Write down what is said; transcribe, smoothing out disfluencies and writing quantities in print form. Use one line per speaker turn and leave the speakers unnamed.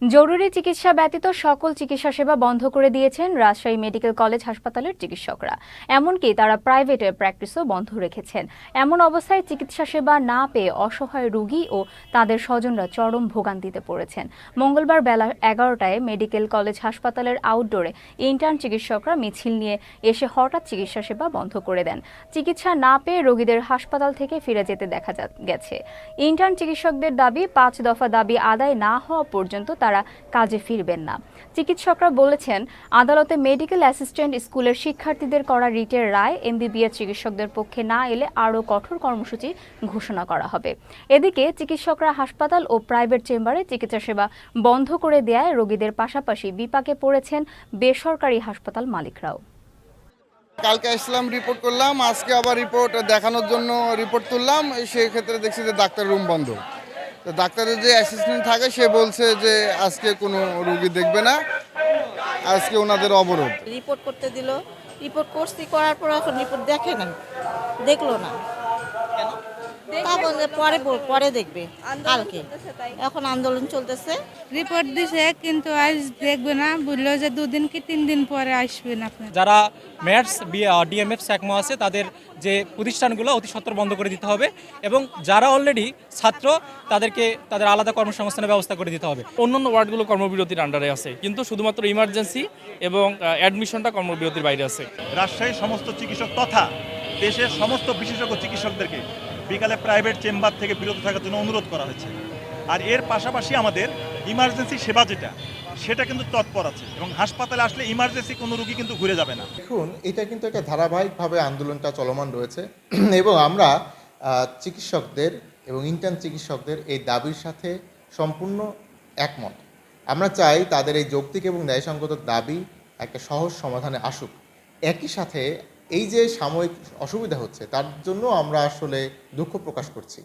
জরুরি চিকিৎসা ব্যতীত সকল চিকিৎসা সেবা বন্ধ করে দিয়েছেন রাজশাহী মেডিকেল কলেজ হাসপাতালের চিকিৎসকরা। এমনকি তারা প্রাইভেট প্র্যাকটিসও বন্ধ রেখেছেন। এমন অবস্থায় চিকিৎসা সেবা না পেয়ে অসহায় রোগী ও তাদের স্বজনরা চরম ভোগান্তিতে পড়েছেন। মঙ্গলবার বেলা 11টায় মেডিকেল কলেজ হাসপাতালের আউটডোরে ইন্টার্ন চিকিৎসকরা মিছিল নিয়ে এসে হঠাৎ চিকিৎসা সেবা বন্ধ করে দেন। চিকিৎসা না পেয়ে রোগীদের হাসপাতাল থেকে ফিরে যেতে দেখা গেছে। ইন্টার্ন চিকিৎসকদের দাবি, 5 দফা দাবি আদায় না হওয়া পর্যন্ত তারা কাজে ফিরবেন না। চিকিৎসকরা বলেছেন, আদালতে মেডিকেল অ্যাসিস্ট্যান্ট স্কুলের শিক্ষার্থীদের করা রিটের রায় এমবিবিএস চিকিৎসকদের পক্ষে না এলে আরও কঠোর কর্মসূচি ঘোষণা করা হবে। এদিকে চিকিৎসকরা হাসপাতাল ও প্রাইভেট চেম্বারে চিকিৎসা সেবা বন্ধ করে দেয়ায় রোগীদের পাশাপাশি বিপাকে পড়েছেন বেসরকারি হাসপাতাল মালিকরাও।
কালকে ইসলাম রিপোর্ট করলাম, আজকে আবার রিপোর্ট দেখানোর জন্য রিপোর্ট তুললাম। সেই ক্ষেত্রে দেখছি যে ডাক্তার রুম বন্ধ। তো ডাক্তারের যে অ্যাসিস্ট্যান্ট থাকে সে বলছে যে আজকে কোনো রুগী দেখবে না, আজকে ওনাদের অবরোধ।
রিপোর্ট করতে দিল, রিপোর্ট করছি, করার পর এখন রিপোর্ট দেখে না, দেখলো না। তা বললে পরে দেখবে কালকে। এখন আন্দোলন চলতেছে।
রিপোর্ট দিছে কিন্তু আজ দেখবে না, বললো যে 2 দিন কি 3 দিন পরে আসবেন আপনি।
যারা ম্যাটস ডিএমএফ স্যাকমো আছে তাদের যে প্রতিষ্ঠানগুলো অতি সত্বর বন্ধ করে দিতে হবে এবং যারা অলরেডি ছাত্র তাদেরকে তাদের আলাদা কর্মসংস্থানের ব্যবস্থা করে দিতে হবে।
অন্যান্য ওয়ার্ডগুলো কর্মবিরতির আন্ডারে আছে, কিন্তু শুধুমাত্র ইমার্জেন্সি এবং অ্যাডমিশনটা কর্মবিরতির বাইরে আছে।
রাজশাহীর সমস্ত চিকিৎসক তথা দেশের সমস্ত বিশেষজ্ঞ চিকিৎসকদেরকে বিকালে প্রাইভেট চেম্বার থেকে বিরত থাকার জন্য অনুরোধ করা হয়েছে। আর এর পাশাপাশি আমাদের ইমার্জেন্সি সেবা সেটা কিন্তু তৎপর আছে এবং হাসপাতালে আসলে ইমার্জেন্সি কোনো রোগী কিন্তু ঘুরে যাবে না।
দেখুন, এটা কিন্তু একটা ধারাবাহিকভাবে আন্দোলনটা চলমান রয়েছে এবং আমরা চিকিৎসকদের এবং ইন্টার্ন চিকিৎসকদের এই দাবির সাথে সম্পূর্ণ একমত। আমরা চাই তাদের এই যৌক্তিক এবং ন্যায়সঙ্গত দাবি একটা সহজ সমাধানে আসুক। একই সাথে এই যে সাময়িক অসুবিধা হচ্ছে তার জন্য আমরা আসলে দুঃখ প্রকাশ করছি।